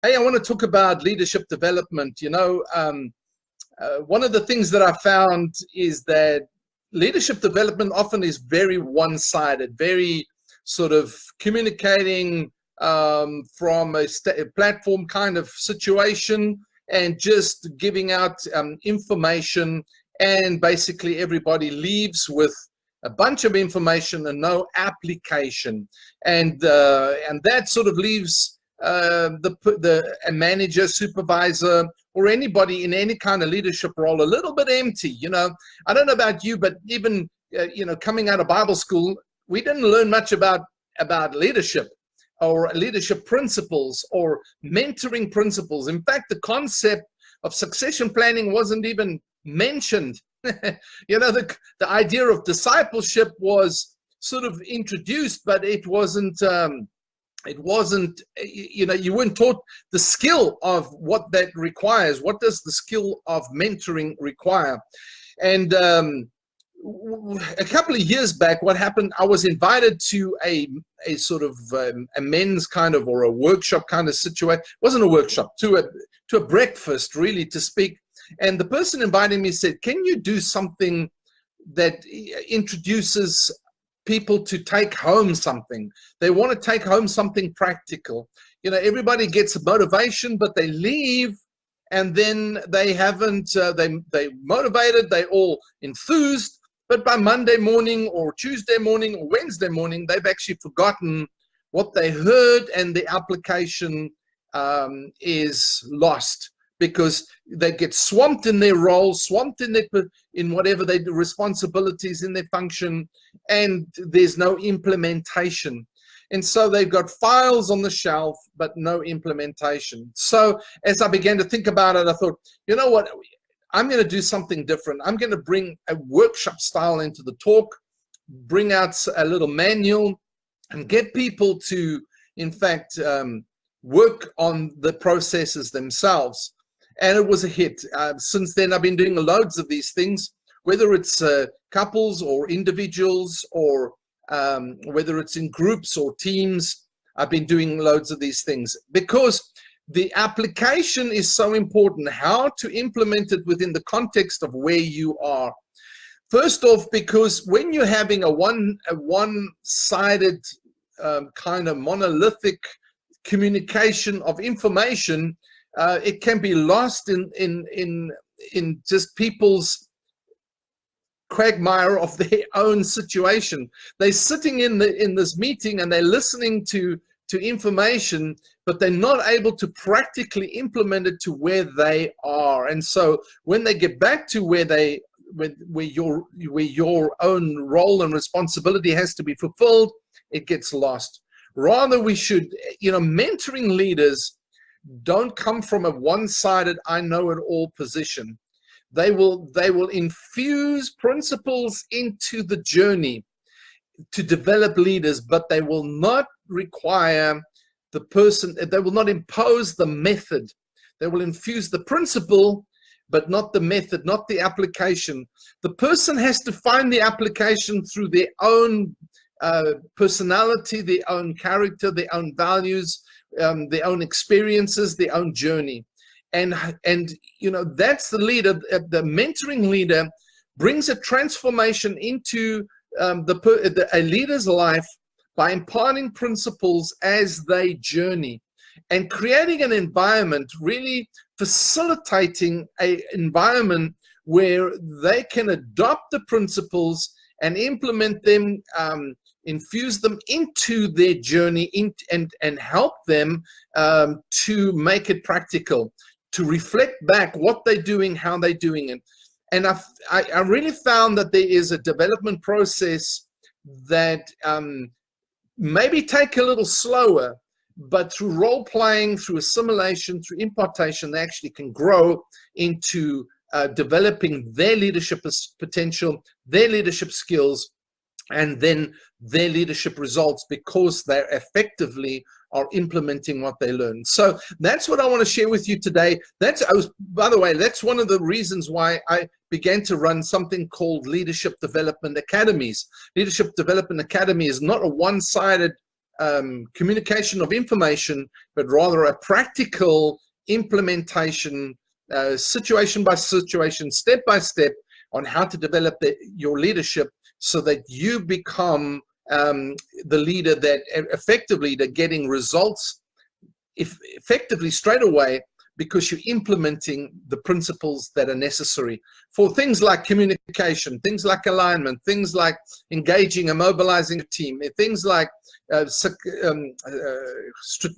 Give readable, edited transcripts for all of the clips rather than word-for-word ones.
Hey, I want to talk about leadership development. One of the things that I found is that leadership development often is very one-sided, very sort of communicating from a platform kind of situation and just giving out information, and basically everybody leaves with a bunch of information and no application, and that sort of leaves a manager, supervisor, or anybody in any kind of leadership role a little bit empty. I don't know about you, but even coming out of Bible school, we didn't learn much about leadership or leadership principles or mentoring principles. In fact, the concept of succession planning wasn't even mentioned. The idea of discipleship was sort of introduced, but it wasn't you weren't taught the skill of what that requires. What does the skill of mentoring require? And a couple of years back, what happened, I was invited to a sort of a men's kind of, or a workshop kind of situation. It wasn't a workshop, to a breakfast, really, to speak. And the person inviting me said, can you do something that introduces people to take home something? They want to take home something practical. Everybody gets motivation, but they leave and then they haven't, they motivated, they all enthused, but by Monday morning or Tuesday morning or Wednesday morning, they've actually forgotten what they heard, and the application is lost, because they get swamped in their role, swamped in whatever they do, responsibilities in their function, and there's no implementation. And so they've got files on the shelf, but no implementation. So as I began to think about it, I thought, you know what, I'm going to do something different. I'm going to bring a workshop style into the talk, bring out a little manual, and get people to, in fact, work on the processes themselves. And it was a hit. Since then, I've been doing loads of these things, whether it's couples or individuals, or whether it's in groups or teams. I've been doing loads of these things because the application is so important. How to implement it within the context of where you are. First off, because when you're having a one-sided kind of monolithic communication of information, it can be lost in just people's quagmire of their own situation. They're sitting in this meeting and they're listening to information, but they're not able to practically implement it to where they are. And so when they get back to where your own role and responsibility has to be fulfilled, it gets lost. Rather, we should, mentoring leaders don't come from a one-sided I know it all position. They will infuse principles into the journey to develop leaders, but they will not require the person, they will not impose the method. They will infuse the principle, but not the method, not the application. The person has to find the application through their own personality, their own character, their own values, their own experiences, their own journey. And that's the leader. The mentoring leader brings a transformation into a leader's life by imparting principles as they journey, and creating an environment, really facilitating an environment where they can adopt the principles and implement them, infuse them into their journey, and help them to make it practical, to reflect back what they're doing, how they're doing it. And I really found that there is a development process that maybe take a little slower, but through role playing, through assimilation, through impartation, they actually can grow into developing their leadership potential, their leadership skills, and then their leadership results, because they effectively are implementing what they learn. So that's what I want to share with you today. By the way, that's one of the reasons why I began to run something called Leadership Development Academies. Leadership Development Academy is not a one-sided communication of information, but rather a practical implementation, situation by situation, step by step, on how to develop your leadership so that you become the leader that effectively they're getting results effectively straight away, because you're implementing the principles that are necessary for things like communication, things like alignment, things like engaging and mobilizing a team, things like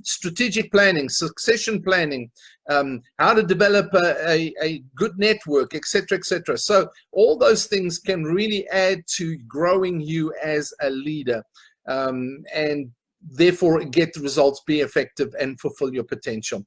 strategic planning, succession planning, how to develop a good network, etc., etc. So all those things can really add to growing you as a leader, and therefore get the results, be effective, and fulfill your potential.